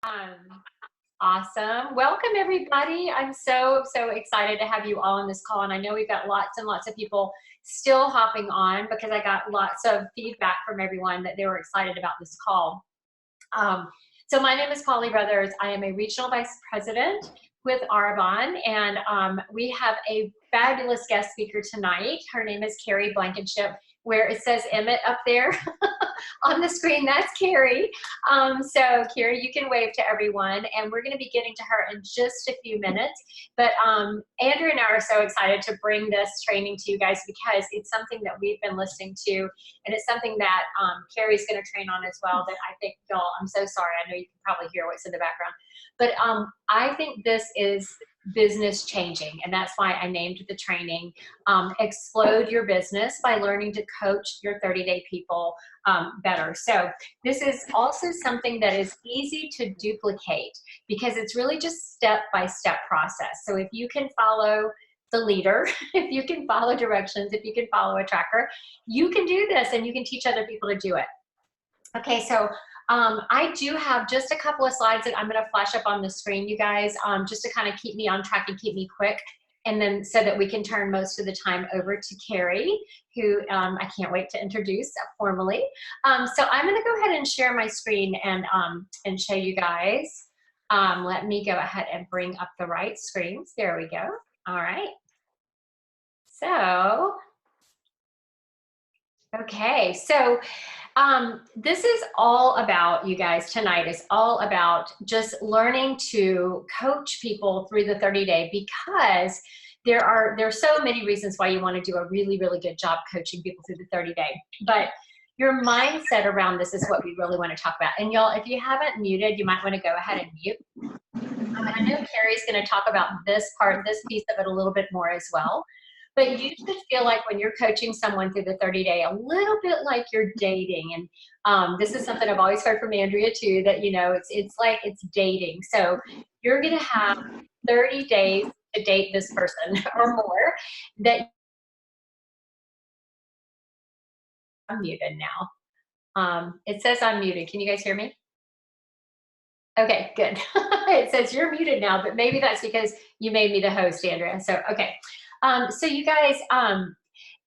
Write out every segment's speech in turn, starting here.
Um, awesome. Welcome, everybody. I'm so excited to have you all on this call. And I know we've got lots and lots of people still hopping on because I got lots of feedback from everyone that they were excited about this call. So my name is Polly Brothers. I am a regional vice president with Arbonne, and we have a fabulous guest speaker tonight. Her name is Kerry Blankenship, where it says Emmett up there on the screen. That's Kerry. So Kerry, you can wave to everyone, and we're going to be getting to her in just a few minutes. But Andrew and I are so excited to bring this training to you guys because it's something that we've been listening to, and it's something that Kerry's going to train on as well. That I think y'all, I'm so sorry. I know you can probably hear what's in the background, but I think this is business changing, and that's why I named the training Explode Your Business by Learning to Coach Your 30-Day People better. So this is also something that is easy to duplicate because it's really just step-by-step process. So if you can follow the leader, if you can follow directions, if you can follow a tracker, you can do this and you can teach other people to do it. Okay, so I do have just a couple of slides that I'm going to flash up on the screen, you guys, just to kind of keep me on track and keep me quick, and then so that we can turn most of the time over to Kerry, who I can't wait to introduce formally. So I'm going to go ahead and share my screen and show you guys. Let me go ahead and bring up the right screens. There we go. All right. So, okay, so this is all about, you guys, tonight is all about just learning to coach people through the 30-day because there's so many reasons why you want to do a really, really good job coaching people through the 30-day. But your mindset around this is what we really want to talk about. And y'all, if you haven't muted, you might want to go ahead and mute. I know Kerry's going to talk about this piece of it a little bit more as well. But you should feel like when you're coaching someone through the 30-day, a little bit like you're dating. And this is something I've always heard from Andrea too, that, you know, it's like it's dating. So you're going to have 30 days to date this person or more. That I'm muted now. It says I'm muted. Can you guys hear me? Okay, good. It says you're muted now, but maybe that's because you made me the host, Andrea. So, okay. So you guys,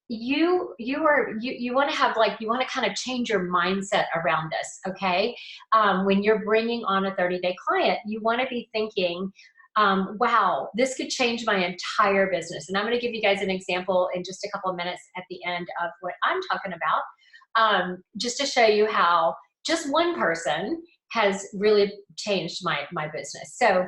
you want to have you want to kind of change your mindset around this, okay? When you're bringing on a 30-day client, you want to be thinking, wow, this could change my entire business. And I'm going to give you guys an example in just a couple of minutes at the end of what I'm talking about, just to show you how just one person has really changed my business. So,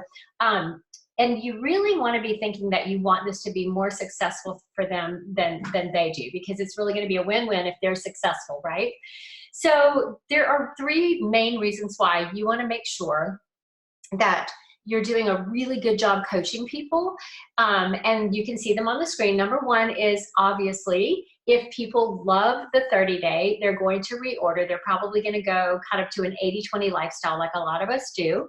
and you really want to be thinking that you want this to be more successful for them than they do, because it's really going to be a win-win if they're successful, right? So there are three main reasons why you want to make sure that you're doing a really good job coaching people. And you can see them on the screen. Number one is obviously, if people love the 30-day, they're going to reorder. They're probably going to go kind of to an 80-20 lifestyle like a lot of us do.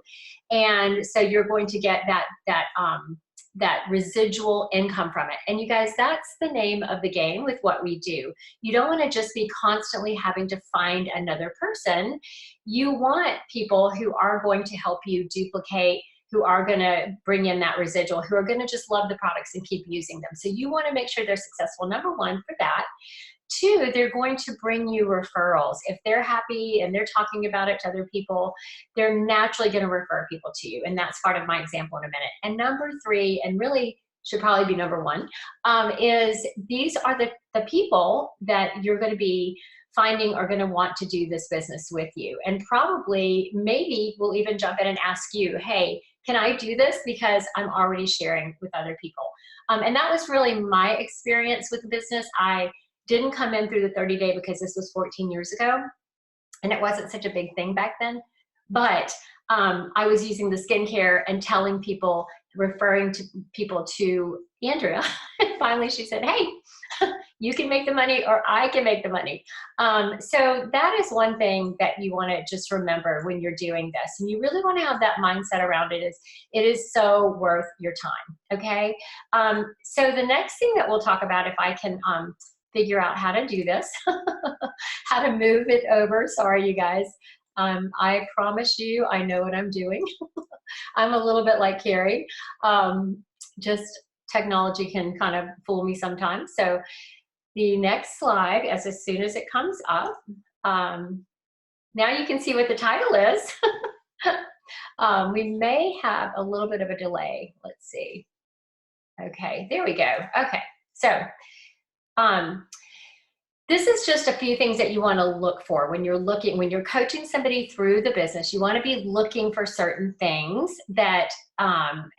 And so you're going to get that residual income from it. And you guys, that's the name of the game with what we do. You don't want to just be constantly having to find another person. You want people who are going to help you duplicate, who are going to bring in that residual, who are going to just love the products and keep using them. So you want to make sure they're successful, number one, for that. Two, they're going to bring you referrals. If they're happy and they're talking about it to other people, they're naturally going to refer people to you. And that's part of my example in a minute. And number three, and really should probably be number one, is these are the people that you're going to be finding are going to want to do this business with you. And probably, maybe we'll even jump in and ask you, hey, can I do this? Because I'm already sharing with other people. And that was really my experience with the business. I didn't come in through the 30-day because this was 14 years ago, and it wasn't such a big thing back then. But I was using the skincare and telling people, referring to people to Andrea. And finally she said, hey, you can make the money or I can make the money. So that is one thing that you want to just remember when you're doing this. And you really want to have that mindset around it is so worth your time, okay? So the next thing that we'll talk about, if I can figure out how to do this, how to move it over, sorry you guys, I promise you, I know what I'm doing. I'm a little bit like Kerry. Just technology can kind of fool me sometimes. So the next slide, as soon as it comes up, now you can see what the title is. We may have a little bit of a delay. Let's see. Okay, there we go. Okay, so this is just a few things that you want to look for when you're coaching somebody through the business. You want to be looking for certain things that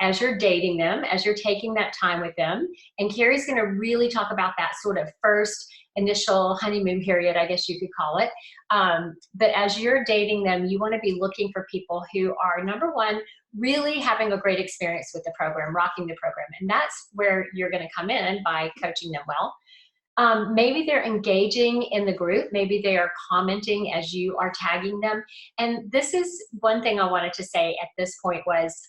as you're dating them, as you're taking that time with them, and Kerry's going to really talk about that sort of first initial honeymoon period, I guess you could call it. But as you're dating them, you want to be looking for people who are, number one, really having a great experience with the program, rocking the program. And that's where you're going to come in by coaching them well. Maybe they're engaging in the group. Maybe they are commenting as you are tagging them. And this is one thing I wanted to say at this point was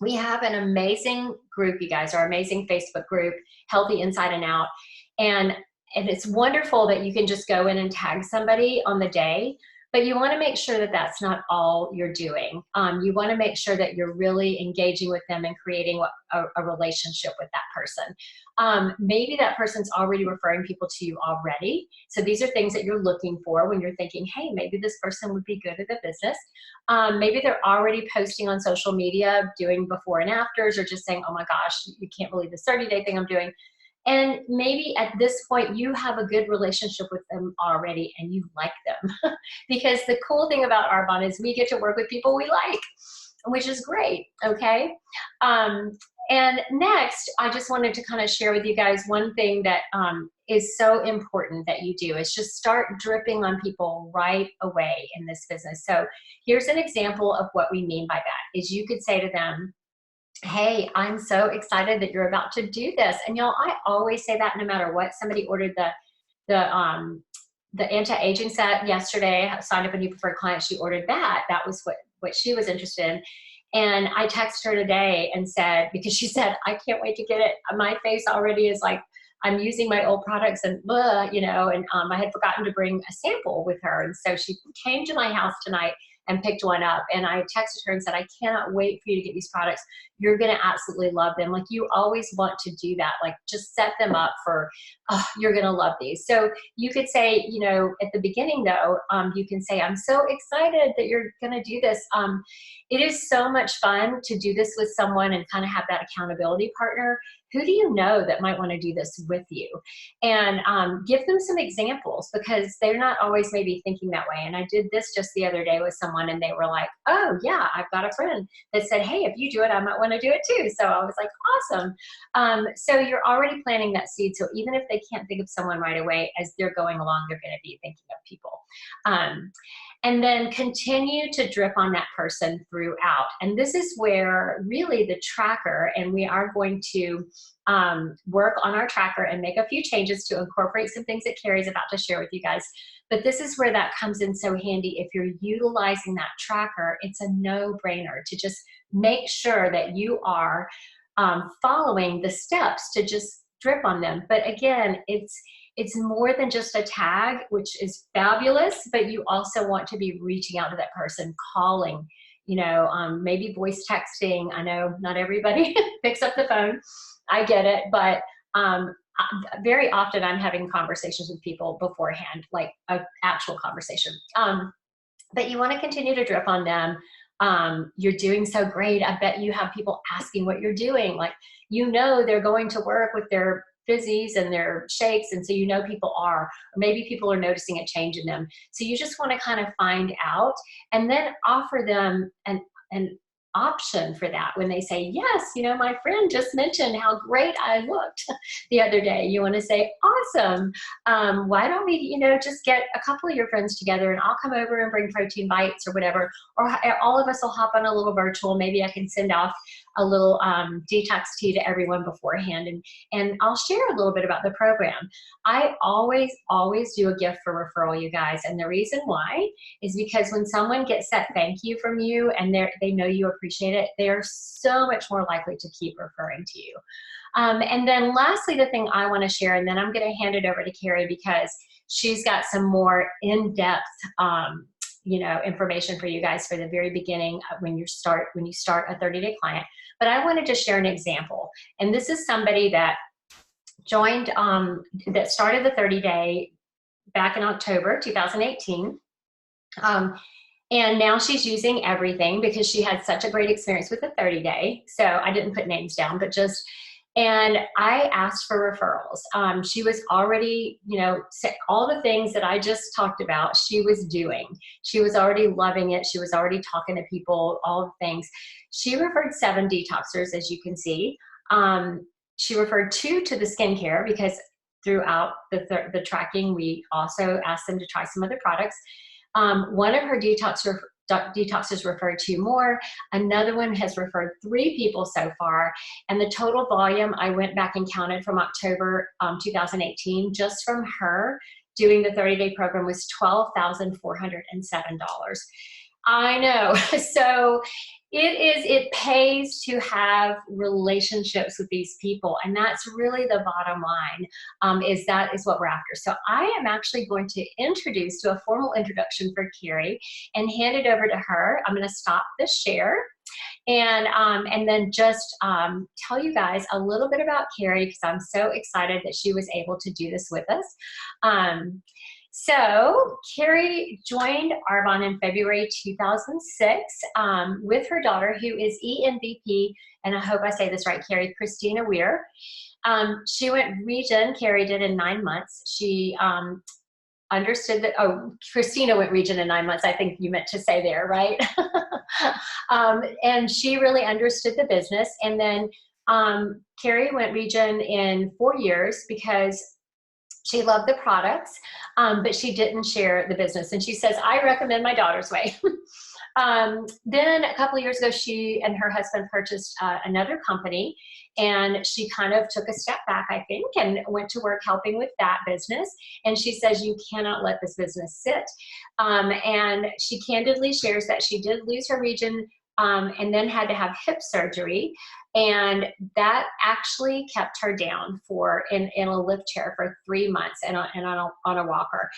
we have an amazing group, you guys, our amazing Facebook group, Healthy Inside and Out. And it's wonderful that you can just go in and tag somebody on the day, but you want to make sure that that's not all you're doing. You want to make sure that you're really engaging with them and creating a relationship with that person. Maybe that person's already referring people to you already. So these are things that you're looking for when you're thinking, hey, maybe this person would be good at the business. Maybe they're already posting on social media, doing before and afters, or just saying, oh my gosh, you can't believe this 30-day thing I'm doing. And maybe at this point you have a good relationship with them already and you like them. Because the cool thing about Arbonne is we get to work with people we like, which is great, okay? And next, I just wanted to kind of share with you guys one thing that is so important that you do is just start dripping on people right away in this business. So here's an example of what we mean by that, is you could say to them, hey, I'm so excited that you're about to do this. And y'all, I always say that no matter what. Somebody ordered the anti-aging set yesterday, signed up a new preferred client. She ordered that. That was what she was interested in. And I texted her today and said, because she said, I can't wait to get it. My face already is like, I'm using my old products and blah, you know, and I had forgotten to bring a sample with her. And so she came to my house tonight and picked one up. And I texted her and said, I cannot wait for you to get these products. You're going to absolutely love them. Like, you always want to do that. Like, just set them up for, oh, you're going to love these. So you could say, you know, at the beginning though, you can say, I'm so excited that you're going to do this. It is so much fun to do this with someone and kind of have that accountability partner. Who do you know that might want to do this with you? And give them some examples, because they're not always maybe thinking that way. And I did this just the other day with someone and they were like, oh yeah, I've got a friend that said, hey, if you do it, I might want to do it too. So I was like, awesome. So you're already planting that seed. So even if they can't think of someone right away, as they're going along, they're going to be thinking of people. And then continue to drip on that person throughout. And this is where really the tracker, and we are going to work on our tracker and make a few changes to incorporate some things that Kerry's about to share with you guys. But this is where that comes in so handy. If you're utilizing that tracker, it's a no-brainer to just make sure that you are following the steps to just drip on them. But again, it's more than just a tag, which is fabulous, but you also want to be reaching out to that person, calling, you know, maybe voice texting. I know not everybody picks up the phone. I get it, but very often I'm having conversations with people beforehand, like an actual conversation. But you want to continue to drip on them. You're doing so great. I bet you have people asking what you're doing. Like, you know, they're going to work with their fizzies and their shakes, and so you know people are, or maybe people are noticing a change in them. So you just want to kind of find out and then offer them an option for that. When they say, yes, you know, my friend just mentioned how great I looked the other day, you want to say, awesome. Why don't we, you know, just get a couple of your friends together and I'll come over and bring protein bites or whatever, or all of us will hop on a little virtual. Maybe I can send off a little detox tea to everyone beforehand, and I'll share a little bit about the program. I always do a gift for referral, you guys, and the reason why is because when someone gets that thank you from you and they know you appreciate it, they are so much more likely to keep referring to you. And then lastly, the thing I want to share, and then I'm going to hand it over to Kerry because she's got some more in-depth information for you guys for the very beginning when you start a 30-day client. But I wanted to share an example. And this is somebody that joined, that started the 30-day back in October 2018. And now she's using everything because she had such a great experience with the 30-day. So I didn't put names down, but and I asked for referrals. She was already, all the things that I just talked about, she was doing. She was already loving it. She was already talking to people, all the things. She referred 7 detoxers, as you can see. She referred 2 to the skincare because throughout the tracking, we also asked them to try some other products. One of her detoxers referred 2 more. Another one has referred 3 people so far. And the total volume, I went back and counted from October 2018, just from her doing the 30-day program, was $12,407. I know. So it pays to have relationships with these people. And that's really the bottom line, is what we're after. So I am actually going to do a formal introduction for Kerry and hand it over to her. I'm going to stop the share and then just tell you guys a little bit about Kerry, because I'm so excited that she was able to do this with us. So Kerry joined Arbonne in February 2006 with her daughter, who is ENVP, and I hope I say this right, Kerry, Christina Weir. She went region, Kerry did, in 9 months. She understood that, Christina went region in 9 months, I think you meant to say there, right? And she really understood the business. And then Kerry went region in 4 years because she loved the products, but she didn't share the business. And she says, I recommend my daughter's way. Then a couple of years ago, she and her husband purchased another company, and she kind of took a step back, I think, and went to work helping with that business. And she says, you cannot let this business sit. And she candidly shares that she did lose her region and then had to have hip surgery. And that actually kept her down in a lift chair for 3 months and on a walker.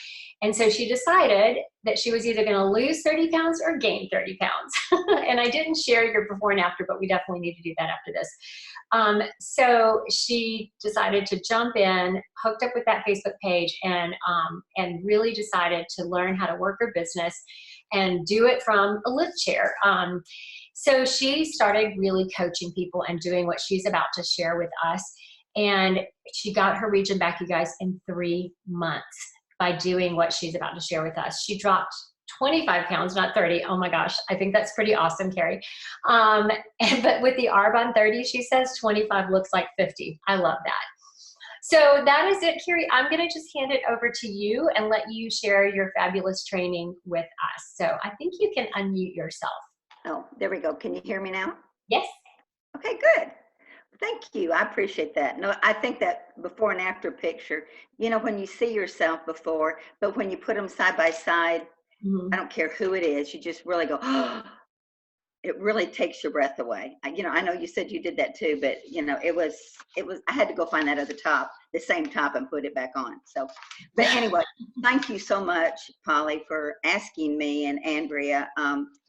And so she decided that she was either going to lose 30 pounds or gain 30 pounds. And I didn't share your before and after, but we definitely need to do that after this. So she decided to jump in, hooked up with that Facebook page, and really decided to learn how to work her business and do it from a lift chair. So she started really coaching people and doing what she's about to share with us. And she got her region back, you guys, in 3 months by doing what she's about to share with us. She dropped 25 pounds, not 30. Oh my gosh, I think that's pretty awesome, Kerry. But with the Arbonne 30, she says 25 looks like 50. I love that. So that is it, Kerry. I'm going to just hand it over to you and let you share your fabulous training with us. So I think you can unmute yourself. Oh, there we go. Can you hear me now? Yes. Okay, good. Thank you. I appreciate that. No, I think that before and after picture, when you see yourself before, but when you put them side by side, I don't care who it is, you just really go, oh, it really takes your breath away. I know you said you did that too, but it was, I had to go find that other top, the same top, and put it back on. So, but anyway, thank you so much, Polly, for asking me and Andrea.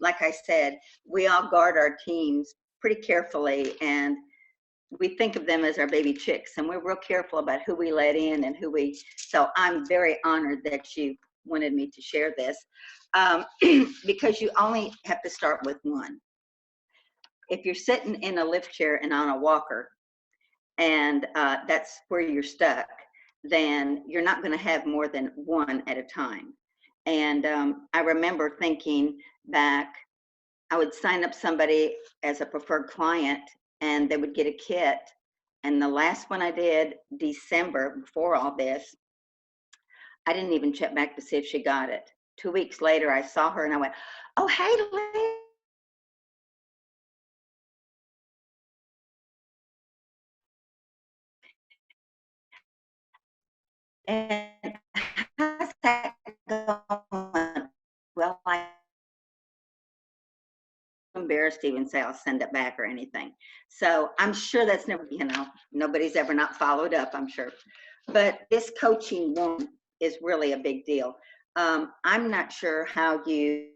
Like I said, we all guard our teams pretty carefully, and we think of them as our baby chicks, and we're real careful about who we let in and so I'm very honored that you wanted me to share this. Because you only have to start with one. If you're sitting in a lift chair and on a walker, and that's where you're stuck, then you're not going to have more than one at a time. And I remember thinking back, I would sign up somebody as a preferred client, and they would get a kit. And the last one I did, December, before all this, I didn't even check back to see if she got it. 2 weeks later, I saw her and I went, oh, hey, Liz. And how's that going? Well, I'm embarrassed to even say I'll send it back or anything. So I'm sure that's never, nobody's ever not followed up, I'm sure. But this coaching one is really a big deal. I'm not sure how you